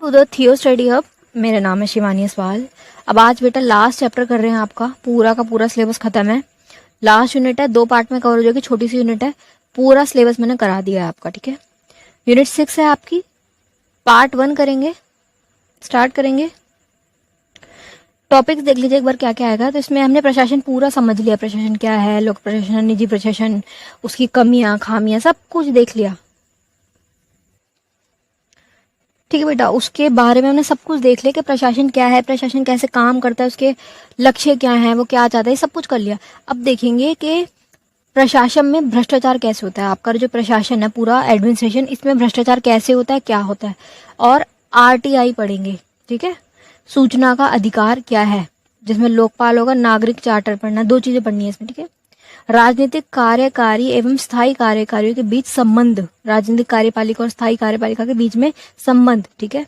उधर थियो study hub. मेरा नाम है शिवानी असवाल। अब आज बेटा लास्ट चैप्टर कर रहे हैं, आपका पूरा का पूरा सिलेबस खत्म है। लास्ट यूनिट है, 2 पार्ट में कवर हो जाएगी, छोटी सी यूनिट है। पूरा सिलेबस मैंने करा दिया है आपका, ठीक है। यूनिट 6 है आपकी, पार्ट 1 करेंगे, स्टार्ट करेंगे। टॉपिक्स देख लीजिए एक बार क्या क्या आएगा। तो इसमें हमने प्रशासन पूरा समझ लिया, प्रशासन क्या है, लोक प्रशासन, निजी प्रशासन, उसकी कमियां खामियां सब कुछ देख लिया, ठीक है बेटा। उसके बारे में हमने सब कुछ देख लिया कि प्रशासन क्या है, प्रशासन कैसे काम करता है, उसके लक्ष्य क्या है, वो क्या चाहता है, सब कुछ कर लिया। अब देखेंगे कि प्रशासन में भ्रष्टाचार कैसे होता है। आपका जो प्रशासन है पूरा एडमिनिस्ट्रेशन, इसमें भ्रष्टाचार कैसे होता है, क्या होता है। और आरटीआई पढ़ेंगे, ठीक है। सूचना का अधिकार क्या है, जिसमें लोकपाल होगा, नागरिक चार्टर पढ़ना, 2 चीजें पढ़नी है इसमें, ठीक है। राजनीतिक कार्यकारी एवं स्थायी कार्यकारियों के बीच संबंध, राजनीतिक कार्यपालिका और स्थायी कार्यपालिका के बीच में संबंध, ठीक है।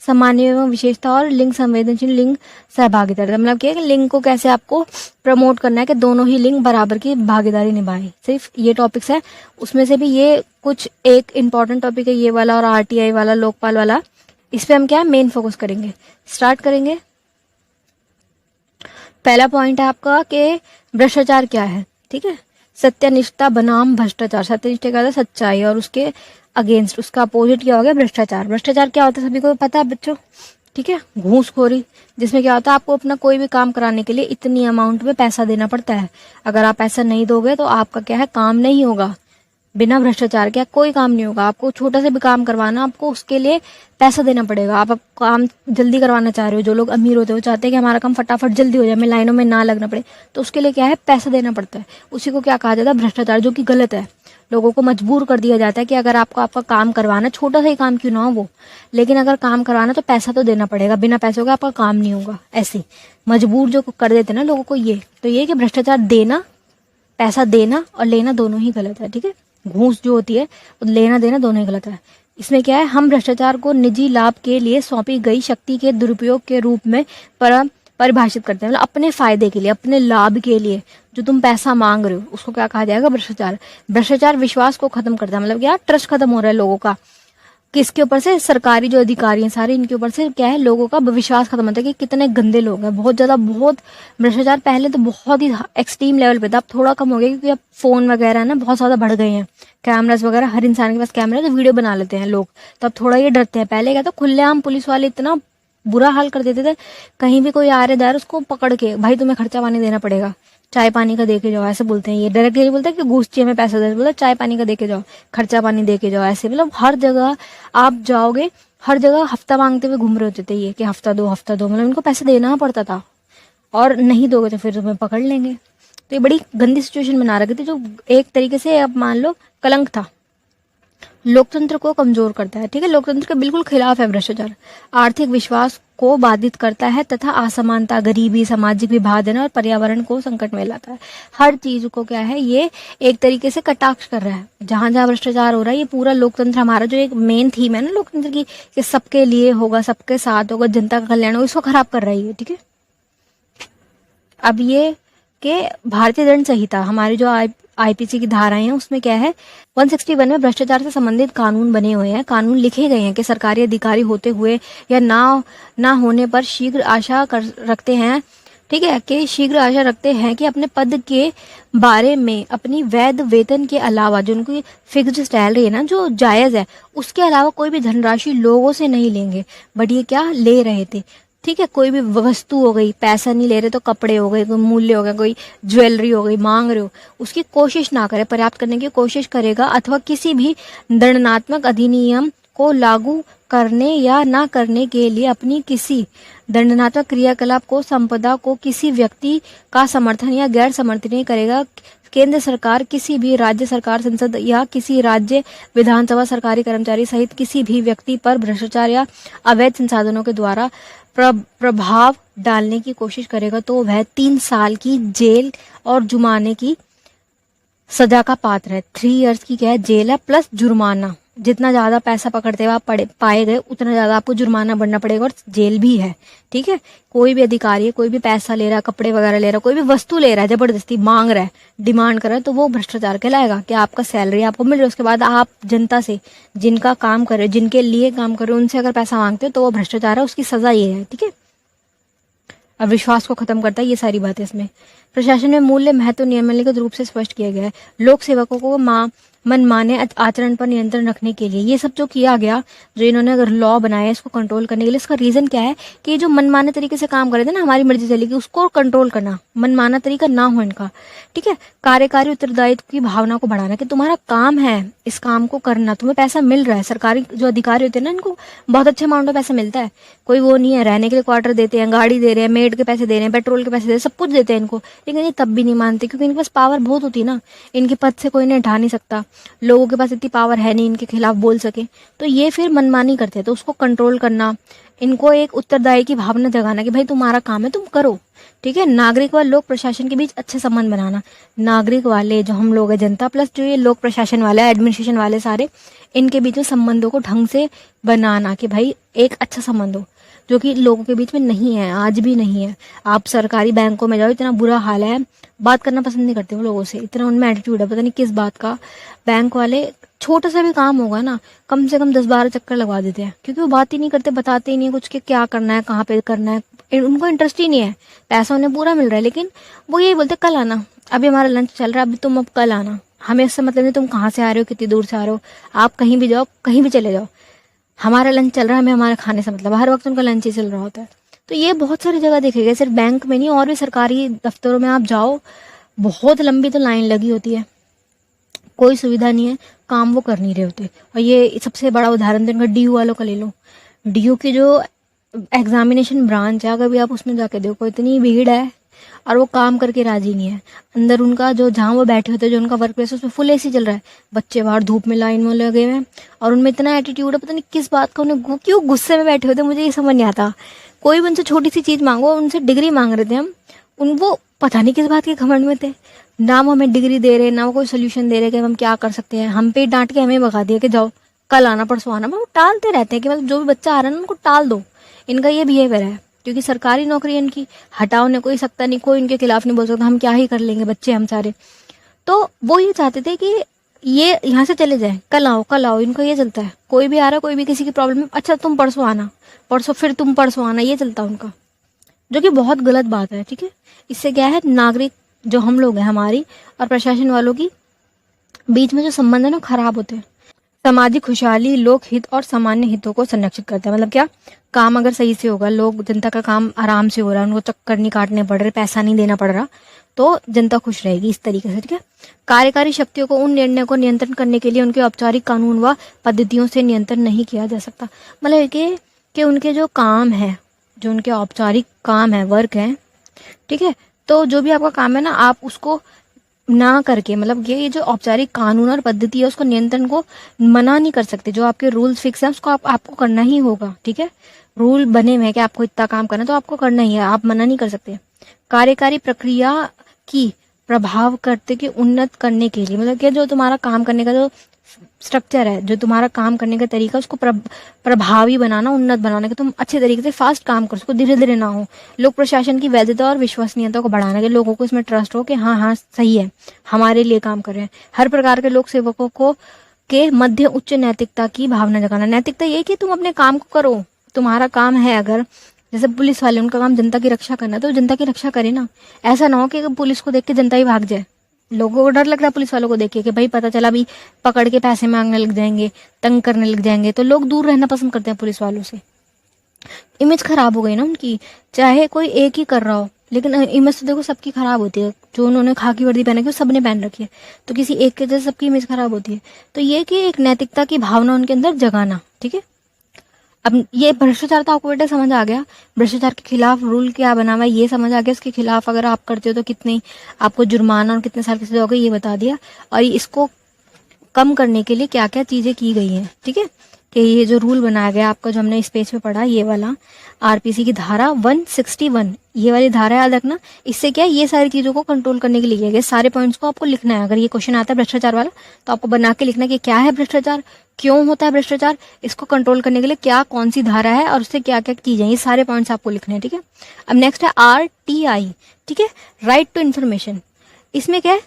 सामान्य एवं विशेषता और लिंग संवेदनशील लिंग सहभागिता, मतलब क्या है कि लिंग को कैसे आपको प्रमोट करना है कि दोनों ही लिंग बराबर की भागीदारी निभाए। सिर्फ ये टॉपिक्स है, उसमें से भी ये कुछ एक इंपॉर्टेंट टॉपिक है ये वाला और आरटीआई वाला, लोकपाल वाला। इस पे हम क्या मेन फोकस करेंगे। स्टार्ट करेंगे। पहला पॉइंट है आपका कि भ्रष्टाचार क्या है, ठीक है। सत्यनिष्ठा बनाम भ्रष्टाचार। सत्यनिष्ठा क्या होता है, सच्चाई, और उसके अगेंस्ट, उसका अपोजिट क्या हो गया, भ्रष्टाचार। भ्रष्टाचार क्या होता है सभी को पता है बच्चों, ठीक है। घूसखोरी, जिसमें क्या होता है आपको अपना कोई भी काम कराने के लिए इतनी अमाउंट में पैसा देना पड़ता है। अगर आप पैसा नहीं दोगे तो आपका क्या है, काम नहीं होगा। बिना भ्रष्टाचार के कोई काम नहीं होगा। आपको छोटा से भी काम करवाना, आपको उसके लिए पैसा देना पड़ेगा। आप काम जल्दी करवाना चाह रहे हो, जो लोग अमीर होते हैं वो चाहते हैं कि हमारा काम फटाफट जल्दी हो जाए, हमें लाइनों में ना लगना पड़े, तो उसके लिए क्या है, पैसा देना पड़ता है। उसी को क्या कहा जाता है, भ्रष्टाचार, जो कि गलत है। लोगों को मजबूर कर दिया जाता है कि अगर आपको आपका काम करवाना, छोटा सा ही काम क्यों ना हो वो, लेकिन अगर काम करवाना तो पैसा तो देना पड़ेगा, बिना पैसे के आपका काम नहीं होगा। ऐसे मजबूर जो कर देते हैं ना लोगों को, ये तो ये कि भ्रष्टाचार देना, पैसा देना और लेना दोनों ही गलत है, ठीक है। घूस जो होती है लेना देना दोनों ही गलत है। इसमें क्या है, हम भ्रष्टाचार को निजी लाभ के लिए सौंपी गई शक्ति के दुरुपयोग के रूप में परिभाषित करते हैं। मतलब अपने फायदे के लिए, अपने लाभ के लिए जो तुम पैसा मांग रहे हो, उसको क्या कहा जाएगा, भ्रष्टाचार। भ्रष्टाचार विश्वास को खत्म करता है, मतलब क्या, ट्रस्ट खत्म हो रहा है लोगों का। किसके ऊपर से, सरकारी जो अधिकारी हैं सारे, इनके ऊपर से क्या है, लोगों का विश्वास खत्म होता है कि कितने गंदे लोग हैं। बहुत ज्यादा, बहुत भ्रष्टाचार पहले तो बहुत ही एक्सट्रीम लेवल पे था, अब थोड़ा कम हो गया क्योंकि अब फोन वगैरह ना बहुत ज्यादा बढ़ गए हैं, कैमरास वगैरह, हर इंसान के पास कैमरा है, तो वीडियो बना लेते हैं लोग, तो अब थोड़ा ये डरते हैं। पहले क्या था, खुलेआम पुलिस वाले इतना बुरा हाल कर देते थे, कहीं भी कोई आ रहा है उसको पकड़ के, भाई तुम्हें खर्चा पानी देना पड़ेगा, चाय पानी का दे के जाओ, ऐसे बोलते हैं। ये डायरेक्ट ये बोलते हैं कि घूस चाहिए, हमें पैसा दे, बोलते चाय पानी का दे के जाओ, खर्चा पानी दे के जाओ, ऐसे। मतलब हर जगह आप जाओगे, हर जगह हफ्ता मांगते हुए घूम रहे होते थे ये कि हफ्ता दो हफ्ता दो, मतलब इनको पैसे देना पड़ता था, और नहीं दोगे तो फिर तुम्हें पकड़ लेंगे। तो ये बड़ी गंदी सिचुएशन बना रखी थी, जो एक तरीके से अब मान लो कलंक था, लोकतंत्र को कमजोर करता है, ठीक है। लोकतंत्र के बिल्कुल खिलाफ है भ्रष्टाचार। आर्थिक विश्वास को बाधित करता है तथा असमानता, गरीबी, सामाजिक विभाजन और पर्यावरण को संकट में लाता है। हर चीज को क्या है, ये एक तरीके से कटाक्ष कर रहा है। जहां जहां भ्रष्टाचार हो रहा है, ये पूरा लोकतंत्र, हमारा जो एक मेन थीम है ना लोकतंत्र की, कि सबके लिए होगा, सबके साथ होगा, जनता का कल्याण होगा, इसको खराब कर रही है, ठीक है। अब ये कि भारतीय दंड संहिता, हमारी जो आईपीसी की धाराएं हैं, उसमें क्या है, 161 में भ्रष्टाचार से संबंधित कानून बने हुए हैं, कानून लिखे गए हैं कि सरकारी अधिकारी होते हुए या ना होने पर शीघ्र आशा रखते हैं, ठीक है, कि शीघ्र आशा रखते हैं कि अपने पद के बारे में अपनी वैध वेतन के अलावा, जो उनकी फिक्स्ड सैलरी है ना, जो जायज है, उसके अलावा कोई भी धनराशि लोगों से नहीं लेंगे। बट ये क्या ले रहे थे, ठीक है। कोई भी वस्तु हो गई, पैसा नहीं ले रहे तो कपड़े हो गए, कोई मूल्य हो गया, कोई ज्वेलरी हो गई, मांग रहे हो, उसकी कोशिश ना करे, पर्याप्त करने की कोशिश करेगा, अथवा किसी भी दंडात्मक अधिनियम को लागू करने या ना करने के लिए अपनी किसी दंडात्मक क्रियाकलाप को, संपदा को किसी व्यक्ति का समर्थन या गैर समर्थन नहीं करेगा। केंद्र सरकार, किसी भी राज्य सरकार, संसद या किसी राज्य विधानसभा, सरकारी कर्मचारी सहित किसी भी व्यक्ति पर भ्रष्टाचार या अवैध संसाधनों के द्वारा प्रभाव डालने की कोशिश करेगा तो वह 3 साल की जेल और जुर्माने की सजा का पात्र है। 3 इयर्स की क्या है, जेल है, प्लस जुर्माना, जितना ज्यादा पैसा पकड़ते हुए आप पाए गए उतना ज्यादा आपको जुर्माना भरना पड़ेगा और जेल भी है। ठीक है, कोई भी अधिकारी है, कोई भी पैसा ले रहा है, कपड़े वगैरह ले रहा है, कोई भी वस्तु ले रहा है, जबरदस्ती मांग रहा है, डिमांड कर रहा है, तो वो भ्रष्टाचार कहलाएगा कि आपका सैलरी आपको मिल रहा है, उसके बाद आप जनता से, जिनका काम कर रहे हो, जिनके लिए काम कर रहे हो, उनसे अगर पैसा मांगते हो तो वो भ्रष्टाचार है, उसकी सजा ये है। ठीक है, अब विश्वास को खत्म करता है ये सारी बातें इसमें। प्रशासन में मूल्य महत्व नियमलिखित रूप से स्पष्ट किया गया है। लोक सेवकों को मनमाने आचरण पर नियंत्रण रखने के लिए ये सब जो किया गया, जो इन्होंने अगर लॉ बनाया इसको कंट्रोल करने के लिए, इसका रीजन क्या है कि जो मनमाने तरीके से काम कर रहे थे ना, हमारी मर्जी चलेगी, उसको कंट्रोल करना, मनमाना तरीका ना हो इनका। ठीक है, कार्यकारी उत्तरदायित्व की भावना को बढ़ाना कि तुम्हारा काम है इस काम को करना, तुम्हें पैसा मिल रहा है। सरकारी जो अधिकारी होते हैं ना, इनको बहुत अच्छे अमाउंट में पैसा मिलता है, कोई वो नहीं है, रहने के लिए क्वार्टर देते हैं, गाड़ी दे रहे हैं, मेड के पैसे दे रहे हैं, पेट्रोल के पैसे दे रहे हैं, सब कुछ देते हैं इनको, लेकिन ये तब भी नहीं मानते क्योंकि इनके पास पावर बहुत होती है ना, इनके पद से कोई इन्हें हटा नहीं सकता, लोगों के पास इतनी पावर है नहीं इनके खिलाफ बोल सके, तो ये फिर मनमानी करते हैं। तो उसको कंट्रोल करना, इनको एक उत्तरदायी की भावना जगाना कि भाई तुम्हारा काम है तुम करो। ठीक है, नागरिक व लोक प्रशासन के बीच अच्छे संबंध बनाना, नागरिक वाले जो हम लोग हैं, जनता प्लस जो ये लोक प्रशासन वाले, एडमिनिस्ट्रेशन वाले सारे, इनके बीच में संबंधों को ढंग से बनाना कि भाई एक अच्छा संबंध हो, जो कि लोगों के बीच में नहीं है, आज भी नहीं है। आप सरकारी बैंकों में जाओ, इतना बुरा हाल है, बात करना पसंद नहीं करते वो लोगों से, इतना उनमें एटीट्यूड है, पता नहीं किस बात का। बैंक वाले छोटा सा भी काम होगा ना, कम से कम 10-12 चक्कर लगवा देते हैं, क्योंकि वो बात ही नहीं करते, बताते ही नहीं कुछ कि क्या करना है, कहाँ पे करना है, उनको इंटरेस्ट ही नहीं है, पैसा उन्हें पूरा मिल रहा है, लेकिन वो यही बोलते कल आना, अभी हमारा लंच चल रहा है, अभी तुम अब कल आना, हमें इससे मतलब नहीं तुम कहाँ से आ रहे हो, कितनी दूर से आ रहे हो, आप कहीं भी जाओ, कहीं भी चले जाओ, हमारा लंच चल रहा है, हमें हमारे खाने से मतलब, हर वक्त उनका लंच ही चल रहा होता है। तो ये बहुत सारी जगह देखेगा, सिर्फ बैंक में नहीं, और भी सरकारी दफ्तरों में आप जाओ, बहुत लंबी तो लाइन लगी होती है, कोई सुविधा नहीं है, काम वो कर नहीं रहे होते। और ये सबसे बड़ा उदाहरण तो इनका डीयू वालों का ले लो, डीयू की जो एग्जामिनेशन ब्रांच है, अगर भी आप उसमें जाके देखो, इतनी भीड़ है और वो काम करके राजी नहीं है। अंदर उनका जो, जहाँ वो बैठे होते हैं, जो उनका वर्क प्लेस, उसमें फुल एसी चल रहा है, बच्चे बाहर धूप में लाइन में लगे हुए हैं, और उनमें इतना एटीट्यूड है, पता नहीं किस बात का, उन्हें क्यों गुस्से में बैठे होते हैं, मुझे ये समझ नहीं आता। कोई भी उनसे छोटी सी चीज मांगो, उनसे डिग्री मांग रहे थे हम, वो पता नहीं किस बात के घमंड में थे, ना वो हमें डिग्री दे रहे, ना वो कोई सोल्यूशन दे रहे कि हम क्या कर सकते हैं, हम पे डांट के हमें भगा दिया कि जाओ कल आना, परसों आना, वो टालते रहते हैं कि मतलब जो भी बच्चा आ रहा है ना उनको टाल दो। इनका ये बिहेवियर है, क्योंकि सरकारी नौकरी इनकी, हटाओ ने कोई सकता नहीं, कोई इनके खिलाफ नहीं बोल सकता, हम क्या ही कर लेंगे, बच्चे हम सारे। तो वो ये चाहते थे कि ये यहाँ से चले जाए, कल आओ कल आओ, इनको ये चलता है, कोई भी आ रहा है, कोई भी किसी की प्रॉब्लम है, अच्छा तुम परसों आना, परसों फिर तुम परसों आना, ये चलता है उनका, जो कि बहुत गलत बात है। ठीक है, इससे क्या है, नागरिक जो हम लोग हैं हमारी और प्रशासन वालों की बीच में जो संबंध है ना खराब होते हैं। सामाजिक खुशहाली, लोक हित और सामान्य हितों को संरक्षित करता है। मतलब क्या, काम अगर सही से होगा, लोग, जनता का काम आराम से हो रहा है, उनको चक्कर नहीं काटने पड़ रहे, पैसा नहीं देना पड़ रहा, तो जनता खुश रहेगी इस तरीके से। ठीक है, कार्यकारी शक्तियों को, उन निर्णयों को नियंत्रण करने के लिए उनके औपचारिक कानून व पद्धतियों से नियंत्रण नहीं किया जा सकता। मतलब कि उनके जो काम है, जो उनके औपचारिक काम है, वर्क है, ठीक है, तो जो भी आपका काम है ना, आप उसको ना करके, मतलब ये जो औपचारिक कानून और पद्धति है उसको, नियंत्रण को मना नहीं कर सकते। जो आपके रूल्स फिक्स है उसको आपको करना ही होगा। ठीक है, रूल बने हुए हैं कि आपको इतना काम करना, तो आपको करना ही है, आप मना नहीं कर सकते। कार्यकारी प्रक्रिया की प्रभाव करते कि उन्नत करने के लिए, मतलब कि जो तुम्हारा काम करने का जो स्ट्रक्चर है, जो तुम्हारा काम करने का तरीका, उसको प्रभावी बनाना, उन्नत बनाना, कि तुम अच्छे तरीके से फास्ट काम करो, उसको धीरे धीरे ना हो। लोक प्रशासन की वैधता और विश्वसनीयता को बढ़ाना, कि लोगों को इसमें ट्रस्ट हो कि हाँ हाँ सही है, हमारे लिए काम कर रहे हैं। हर प्रकार के लोक सेवकों को के मध्य उच्च नैतिकता की भावना जगाना। नैतिकता ये कि तुम अपने काम को करो, तुम्हारा काम है, अगर जैसे पुलिस वाले, उनका काम जनता की रक्षा करना, तो जनता की रक्षा करे ना। ऐसा ना हो कि पुलिस को देख के जनता ही भाग जाए। लोगों को डर लग रहा है पुलिस वालों को देखिए कि भाई पता चला अभी पकड़ के पैसे मांगने लग जाएंगे, तंग करने लग जाएंगे, तो लोग दूर रहना पसंद करते हैं पुलिस वालों से। इमेज खराब हो गई ना उनकी, चाहे कोई एक ही कर रहा हो, लेकिन इमेज तो देखो सबकी खराब होती है। जो उन्होंने खाकी वर्दी पहन रखी है सबने पहन रखी है, तो किसी एक के जैसे सबकी इमेज खराब होती है। तो ये कि एक नैतिकता की भावना उनके अंदर जगाना। ठीक है, अब ये भ्रष्टाचार तो आपको बेटा समझ आ गया, भ्रष्टाचार के खिलाफ रूल क्या बना हुआ है ये समझ आ गया, इसके खिलाफ अगर आप करते हो तो कितनी आपको जुर्माना और कितने साल की सजा होगी ये बता दिया, और इसको कम करने के लिए क्या क्या चीजें की गई हैं। ठीक है, कि ये जो रूल बनाया गया आपका, जो हमने इस पेज पे पढ़ा, ये वाला आरपीसी की धारा 161, ये वाली धारा याद रखना। इससे क्या है, ये सारी चीजों को कंट्रोल करने के लिए किया गया। सारे पॉइंट्स को आपको लिखना है। अगर ये क्वेश्चन आता है भ्रष्टाचार वाला, तो आपको बना के लिखना है कि क्या है भ्रष्टाचार, क्यों होता है भ्रष्टाचार, इसको कंट्रोल करने के लिए क्या कौन सी धारा है और उससे क्या क्या चीजें, ये सारे पॉइंट्स आपको लिखने हैं, ठीक है। अब नेक्स्ट है RTI, ठीक है, राइट टू इन्फॉर्मेशन। इसमें क्या है,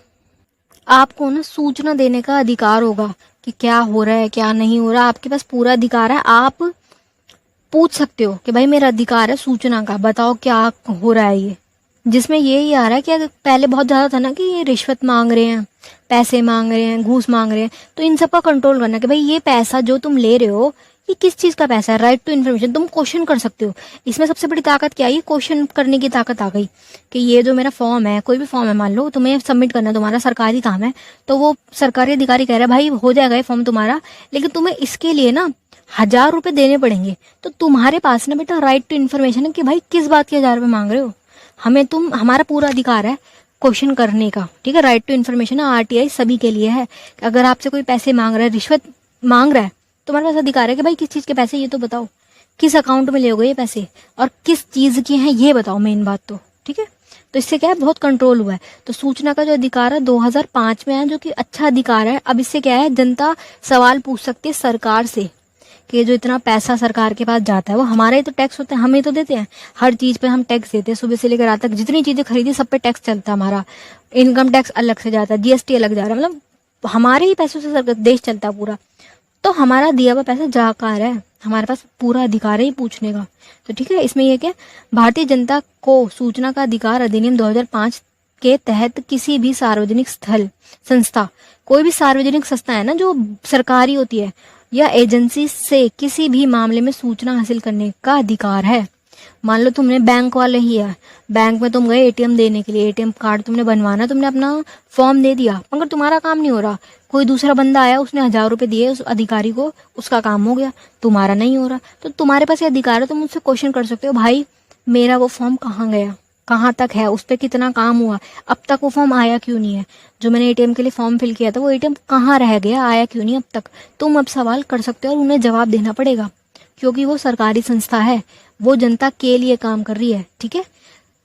आपको ना सूचना देने का अधिकार होगा कि क्या हो रहा है क्या नहीं हो रहा, आपके पास पूरा अधिकार है। आप पूछ सकते हो कि भाई मेरा अधिकार है सूचना का, बताओ क्या हो रहा है ये। जिसमें ये आ रहा है कि अगर पहले बहुत ज्यादा था ना कि ये रिश्वत मांग रहे हैं, पैसे मांग रहे हैं, घूस मांग रहे हैं, तो इन सब का कंट्रोल करना कि भाई ये पैसा जो तुम ले रहे हो ये किस चीज का पैसा है। राइट टू इन्फॉर्मेशन, तुम क्वेश्चन कर सकते हो। इसमें सबसे बड़ी ताकत क्या है, ये क्वेश्चन करने की ताकत आ गई कि ये जो मेरा फॉर्म है, कोई भी फॉर्म है, मान लो तुम्हें सबमिट करना है, तुम्हारा सरकारी काम है, तो वो सरकारी अधिकारी कह रहा है भाई हो जाएगा ये फॉर्म तुम्हारा, लेकिन तुम्हें इसके लिए ना 1000 रुपए देने पड़ेंगे। तो तुम्हारे पास ना बेटा राइट टू इन्फॉर्मेशन है कि भाई किस बात के 1000 रुपए मांग रहे हो, हमारा पूरा अधिकार है क्वेश्चन करने का, ठीक है। राइट टू इन्फॉर्मेशन RTI सभी के लिए है। अगर आपसे कोई पैसे मांग रहा है, रिश्वत मांग रहा है, तुम्हारे पास अधिकार है कि भाई किस चीज के पैसे, ये तो बताओ, किस अकाउंट में ले गए ये पैसे और किस चीज के हैं ये बताओ, मेन बात तो, ठीक है। तो इससे क्या है, बहुत कंट्रोल हुआ है। तो सूचना का जो अधिकार है 2005 में है, जो कि अच्छा अधिकार है। अब इससे क्या है, जनता सवाल पूछ सकती है सरकार से कि जो इतना पैसा सरकार के पास जाता है वो हमारा ही तो टैक्स होता है, हम ही तो देते हैं। हर चीज पे हम टैक्स देते हैं, सुबह से लेकर रात तक जितनी चीजें खरीदी सब पे टैक्स चलता है हमारा। इनकम टैक्स अलग से जाता है, GST अलग जा रहा है, मतलब हमारे ही पैसों से देश चलता है पूरा। तो हमारा दिया हुआ पैसा जा कहाँ रहा है, हमारे पास पूरा अधिकार है ही पूछने का। तो ठीक है, इसमें यह क्या, भारतीय जनता को सूचना का अधिकार अधिनियम 2005 के तहत किसी भी सार्वजनिक स्थल संस्था, कोई भी सार्वजनिक संस्था है ना जो सरकारी होती है, या एजेंसी से किसी भी मामले में सूचना हासिल करने का अधिकार है। मान लो तुमने बैंक वाले ही है, बैंक में तुम गए ATM देने के लिए, ATM कार्ड तुमने बनवाना, तुमने अपना फॉर्म दे दिया, मगर तुम्हारा काम नहीं हो रहा, कोई दूसरा बंदा आया, उसने 1000 रुपए दिए उस अधिकारी को, उसका काम हो गया, तुम्हारा नहीं हो रहा। तो तुम्हारे पास ये अधिकार है, तुम मुझसे क्वेश्चन कर सकते हो, भाई मेरा वो फॉर्म कहाँ गया, कहाँ तक है, उस पर कितना काम हुआ, अब तक वो फॉर्म आया क्यों नहीं है, जो मैंने ATM के लिए फॉर्म फिल किया था वो ATM कहाँ रह गया, आया क्यों नहीं अब तक। तुम अब सवाल कर सकते हो और उन्हें जवाब देना पड़ेगा, क्योंकि वो सरकारी संस्था है, वो जनता के लिए काम कर रही है, ठीक है।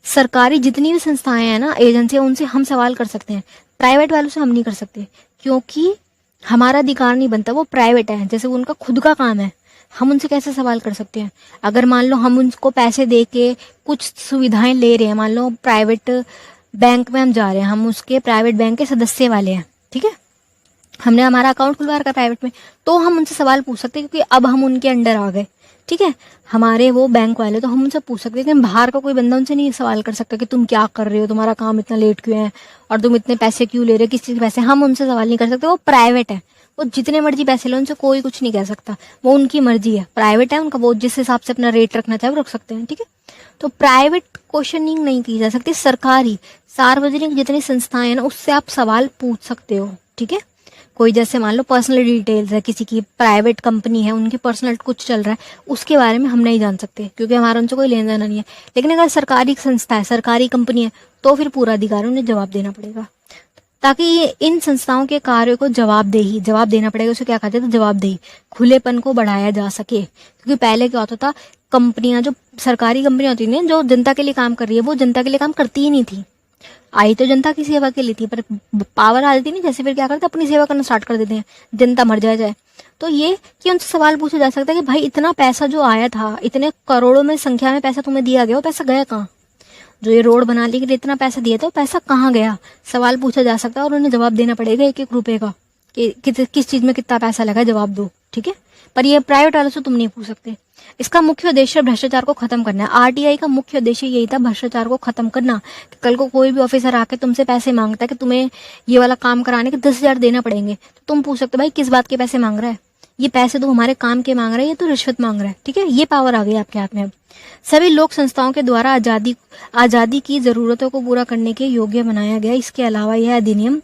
सरकारी जितनी भी संस्थाएं हैं ना, एजेंसियां, उनसे हम सवाल कर सकते हैं, प्राइवेट वालों से हम नहीं कर सकते, क्योंकि हमारा अधिकार नहीं बनता, वो प्राइवेट है, जैसे वो उनका खुद का काम है, हम उनसे कैसे सवाल कर सकते हैं। अगर मान लो हम उनको पैसे दे के कुछ सुविधाएं ले रहे हैं, मान लो प्राइवेट बैंक में हम जा रहे हैं, हम उसके प्राइवेट बैंक के सदस्य वाले हैं, ठीक है, हमने हमारा अकाउंट खुलवा रखा प्राइवेट में, तो हम उनसे सवाल पूछ सकते हैं, क्योंकि अब हम उनके अंडर आ गए, ठीक है, हमारे वो बैंक वाले, तो हम उनसे पूछ सकते हैं। लेकिन बाहर का कोई बंदा उनसे नहीं सवाल कर सकता कि तुम क्या कर रहे हो, तुम्हारा काम इतना लेट क्यों है, और तुम इतने पैसे क्यों ले रहे हो, किस चीज के पैसे, हम उनसे सवाल नहीं कर सकते। वो प्राइवेट है, वो जितने मर्जी पैसे ले, उनसे कोई कुछ नहीं कह सकता, वो उनकी मर्जी है, प्राइवेट है उनका, वो जिस हिसाब से अपना रेट रखना चाहे वो रख सकते हैं, ठीक है। तो प्राइवेट क्वेश्चनिंग नहीं की जा सकती, सरकारी सार्वजनिक जितनी संस्थाएं हैं ना, उससे आप सवाल पूछ सकते हो, ठीक है। कोई जैसे मान लो पर्सनल डिटेल्स है, किसी की प्राइवेट कंपनी है, उनके पर्सनल कुछ चल रहा है, उसके बारे में हम नहीं जान सकते, क्योंकि हमारा उनसे कोई लेना देना नहीं है। लेकिन अगर सरकारी संस्था है, सरकारी कंपनी है, तो फिर पूरा अधिकार उन्हें जवाब देना पड़ेगा, ताकि ये इन संस्थाओं के कार्यों को जवाब देना पड़ेगा। उसे क्या कहते थे, जवाबदेही, खुलेपन को बढ़ाया जा सके। क्योंकि पहले क्या होता था, कंपनियां, जो सरकारी कंपनियां होती थी जो जनता के लिए काम कर रही है, वो जनता के लिए काम करती ही नहीं थी, आई तो जनता की सेवा के लिए थी, पर पावर आ जाती नहीं जैसे, फिर क्या करते, अपनी सेवा करना स्टार्ट कर देते हैं, जनता मर जाए। तो ये कि उनसे सवाल पूछा जा सकता है कि भाई इतना पैसा जो आया था, इतने करोड़ों में संख्या में पैसा तुम्हें दिया गया, वो पैसा गया कहाँ, जो ये रोड बनाने के लिए इतना पैसा दिया था वो पैसा कहाँ गया, सवाल पूछा जा सकता है। और उन्हें जवाब देना पड़ेगा 1-1 रुपए का, कि किस चीज में कितना पैसा लगा, जवाब दो, ठीक है। पर ये प्राइवेट वालों से तुम नहीं पूछ सकते। इसका मुख्य उद्देश्य भ्रष्टाचार को खत्म करना है। RTI का मुख्य उद्देश्य यही था, भ्रष्टाचार को खत्म करना। कल को कोई भी ऑफिसर आके तुमसे पैसे मांगता है कि तुम्हें ये वाला काम कराने के 10,000 देना पड़ेंगे, तो तुम पूछ सकते भाई किस बात के पैसे मांग रहा है, ये पैसे तो हमारे काम के मांग रहा है, ये तो रिश्वत मांग रहा है, ठीक है। ये पावर आ गई आपके हाथ में। अब सभी लोक संस्थाओं के द्वारा आजादी की जरूरतों को पूरा करने के योग्य बनाया गया। इसके अलावा यह अधिनियम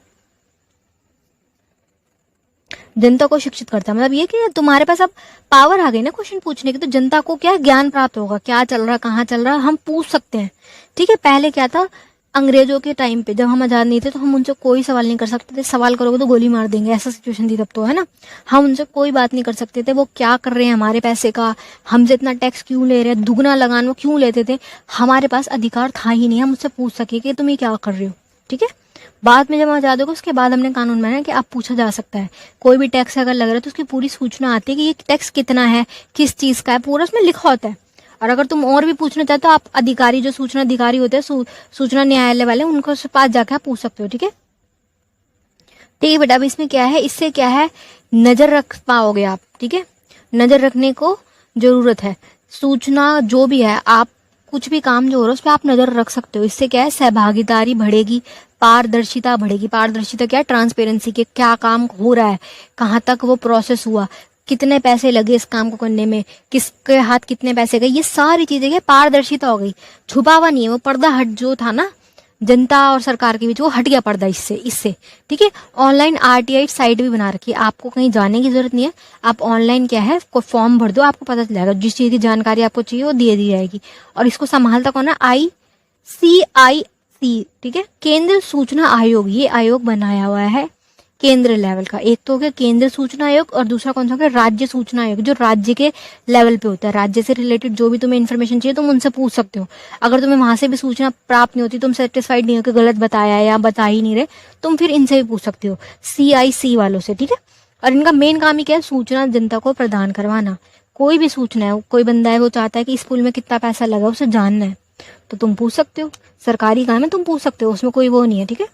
जनता को शिक्षित करता है, मतलब ये कि तुम्हारे पास अब पावर आ गई ना क्वेश्चन पूछने की, तो जनता को क्या ज्ञान प्राप्त होगा, क्या चल रहा, कहाँ चल रहा, हम पूछ सकते हैं, ठीक है। पहले क्या था, अंग्रेजों के टाइम पे जब हम आज़ाद नहीं थे तो हम उनसे कोई सवाल नहीं कर सकते थे, सवाल करोगे तो गोली मार देंगे, ऐसा सिचुएशन थी तब तो, है ना। हम उनसे कोई बात नहीं कर सकते थे, वो क्या कर रहे हैं हमारे पैसे का, हमसे इतना टैक्स क्यों ले रहे हैं, दुगना लगान वो क्यों लेते थे, हमारे पास अधिकार था ही नहीं हम उससे पूछ सके कि तुम ये क्या कर रहे हो, ठीक है। बाद में जब हम आज़ाद हो गए उसके बाद हमने कानून बनाया कि आप पूछा जा सकता है, कोई भी टैक्स अगर लग रहा है तो उसकी पूरी सूचना आती है कि ये टैक्स कितना है, किस चीज़ का है, पूरा उसमें लिखा होता है। और अगर तुम और भी पूछना चाहते हो, आप अधिकारी जो सूचना अधिकारी होते हैं, सूचना न्यायालय वाले, उनको पास जाकर आप पूछ सकते हो, ठीक है। ठीक है बेटा, अब इसमें क्या है, इससे क्या है, नजर रख पाओगे आप, ठीक है। नजर रखने को जरूरत है, सूचना जो भी है, आप कुछ भी काम जो हो रहा है उस पर आप नजर रख सकते हो। इससे क्या है, सहभागिता बढ़ेगी, पारदर्शिता बढ़ेगी। पारदर्शिता क्या है, ट्रांसपेरेंसी के क्या काम हो रहा है, कहाँ तक वो प्रोसेस हुआ, कितने पैसे लगे इस काम को करने में, किसके हाथ कितने पैसे गए, ये सारी चीजें क्या पारदर्शिता हो गई, छुपावा नहीं है। वो पर्दा हट जो था ना जनता और सरकार के बीच, वो हट गया पर्दा इससे, ठीक है। ऑनलाइन आरटीआई साइट भी बना रखी है, आपको कहीं जाने की जरूरत नहीं है, आप ऑनलाइन क्या है, कोई फॉर्म भर दो, आपको पता चल जाएगा, जिस चीज की जानकारी आपको चाहिए वो दे दी जाएगी। और इसको संभालता कौन है, ICIC, ठीक है, केंद्र सूचना आयोग, ये आयोग बनाया हुआ है केंद्र लेवल का। एक तो हो गया केंद्र सूचना आयोग और दूसरा कौन सा हो गया, राज्य सूचना आयोग, जो राज्य के लेवल पे होता है। राज्य से रिलेटेड जो भी तुम्हें इन्फॉर्मेशन चाहिए तुम उनसे पूछ सकते हो। अगर तुम्हें वहां से भी सूचना प्राप्त नहीं होती, तुम सेटिस्फाइड नहीं हो कि गलत बताया या बता ही नहीं रहे, तुम फिर इनसे भी पूछ सकते हो, CIC वालों से, ठीक है। और इनका मेन काम ही क्या है, सूचना जनता को प्रदान करवाना। कोई भी सूचना है, कोई बंदा है वो चाहता है कि स्कूल में कितना पैसा लगा उसे जानना है, तो तुम पूछ सकते हो, सरकारी काम है, तुम पूछ सकते हो, उसमें कोई वो नहीं है, ठीक है।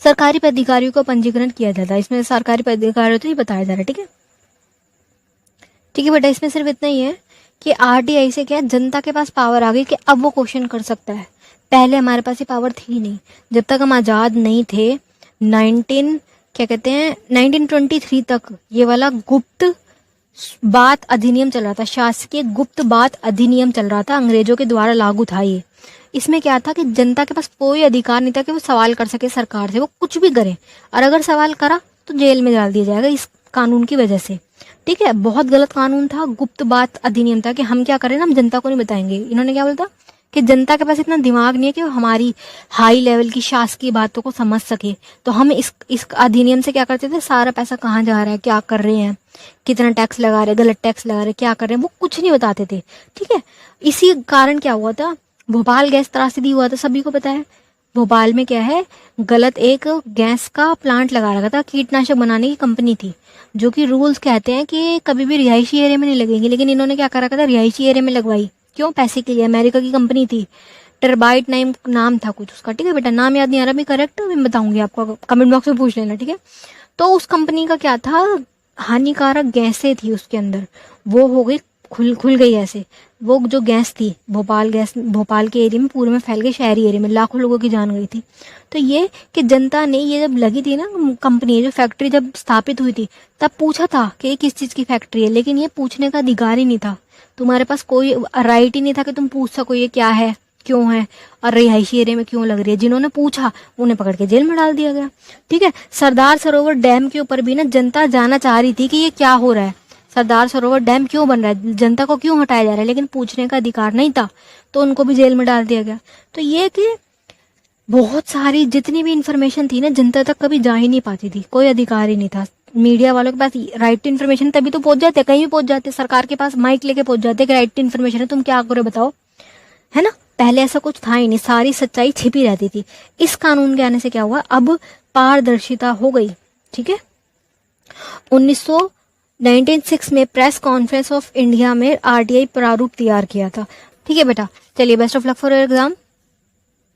सरकारी पदाधिकारियों का पंजीकरण किया जाता है, इसमें सरकारी पदाधिकारी तो ही बताया जा रहा है, ठीक है। ठीक है बेटा, इसमें सिर्फ इतना ही है कि आरटीआई से क्या है, जनता के पास पावर आ गई कि अब वो क्वेश्चन कर सकता है। पहले हमारे पास ये पावर थी नहीं, जब तक हम आजाद नहीं थे, 1923 तक ये वाला गुप्त बात अधिनियम चल रहा था, शासकीय गुप्त बात अधिनियम चल रहा था, अंग्रेजों के द्वारा लागू था ये। इसमें क्या था कि जनता के पास कोई अधिकार नहीं था कि वो सवाल कर सके सरकार से, वो कुछ भी करे, और अगर सवाल करा तो जेल में डाल दिया जाएगा इस कानून की वजह से, ठीक है। बहुत गलत कानून था, गुप्त बात अधिनियम था कि हम क्या करें ना, हम जनता को नहीं बताएंगे। इन्होंने क्या बोला था कि जनता के पास इतना दिमाग नहीं है कि वो हमारी हाई लेवल की शासकीय बातों को समझ सके, तो हम इस अधिनियम से क्या करते थे, सारा पैसा कहाँ जा रहा है, क्या कर रहे हैं, कितना टैक्स लगा रहे, गलत टैक्स लगा रहे, क्या कर रहे हैं, वो कुछ नहीं बताते थे, ठीक है। इसी कारण क्या हुआ था, भोपाल गैस त्रासदी हुआ था, सभी को पता है। भोपाल में क्या है, गलत एक गैस का प्लांट लगा रखा था, कीटनाशक बनाने की कंपनी थी, जो कि रूल्स कहते हैं कि कभी भी रिहायशी एरिया में नहीं लगेंगे, लेकिन इन्होंने क्या कर रखा था, रिहायशी एरिया में लगवाई। क्यों, पैसे के लिए। अमेरिका की कंपनी थी, टर्बाइट नाम था कुछ उसका, ठीक है बेटा, नाम याद नहीं आ रहा, मैं करेक्ट मैं बताऊंगी आपको, कमेंट बॉक्स में पूछ लेना, ठीक है। तो उस कंपनी का क्या था, हानिकारक गैसें थी उसके अंदर, वो हो गई खुल गई ऐसे, वो जो गैस थी भोपाल के एरिया में पूरे में फैल गई, शहरी एरिया में लाखों लोगों की जान गई थी। तो ये कि जनता ने, ये जब लगी थी ना कंपनी, जो फैक्ट्री जब स्थापित हुई थी, तब पूछा था कि ये किस चीज़ की फैक्ट्री है, लेकिन ये पूछने का अधिकार ही नहीं था, तुम्हारे पास कोई राइट ही नहीं था कि तुम पूछ सको ये क्या है, क्यों है, और रिहायशी एरिया में क्यों लग रही है। जिन्होंने पूछा उन्हें पकड़ के जेल में डाल दिया गया, ठीक है। सरदार सरोवर डैम के ऊपर भी ना जनता जानना चाह रही थी कि ये क्या हो रहा है, सरदार सरोवर डैम क्यों बन रहा है, जनता को क्यों हटाया जा रहा है, लेकिन पूछने का अधिकार नहीं था, तो उनको भी जेल में डाल दिया गया। तो ये कि बहुत सारी जितनी भी इंफॉर्मेशन थी ना, जनता तक कभी जा ही नहीं पाती थी, कोई अधिकार ही नहीं था। मीडिया वालों के पास राइट टू इन्फॉर्मेशन तभी तो पहुंच जाते, कहीं भी पहुंच जाते, सरकार के पास माइक लेके पहुंच जाते कि राइट टू इन्फॉर्मेशन है, तुम क्या करो बताओ, है ना। पहले ऐसा कुछ था ही नहीं, सारी सच्चाई छिपी रहती थी। इस कानून के आने से क्या हुआ, अब पारदर्शिता हो गई, ठीक है। 1996 में प्रेस कॉन्फ्रेंस ऑफ इंडिया में आरटीआई प्रारूप तैयार किया था, ठीक है बेटा। चलिए, best of luck for your exam.